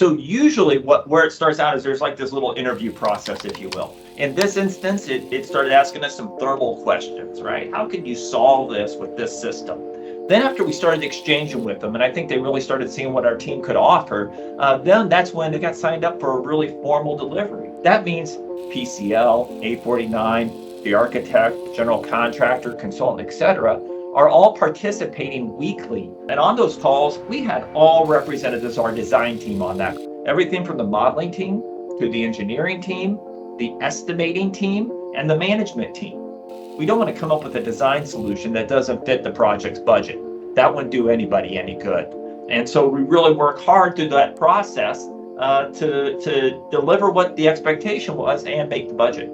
So usually where it starts out is there's like this little interview process, if you will. In this instance, it started asking us some thermal questions, right? How could you solve this with this system? Then after we started exchanging with them, and I think they really started seeing what our team could offer, then that's when they got signed up for a really formal delivery. That means PCL, 849, the architect, general contractor, consultant, etc., are all participating weekly. And on those calls, we had all representatives of our design team on that. Everything from the modeling team to the engineering team, the estimating team, and the management team. We don't want to come up with a design solution that doesn't fit the project's budget. That wouldn't do anybody any good. And so we really work hard through that process to deliver what the expectation was and make the budget.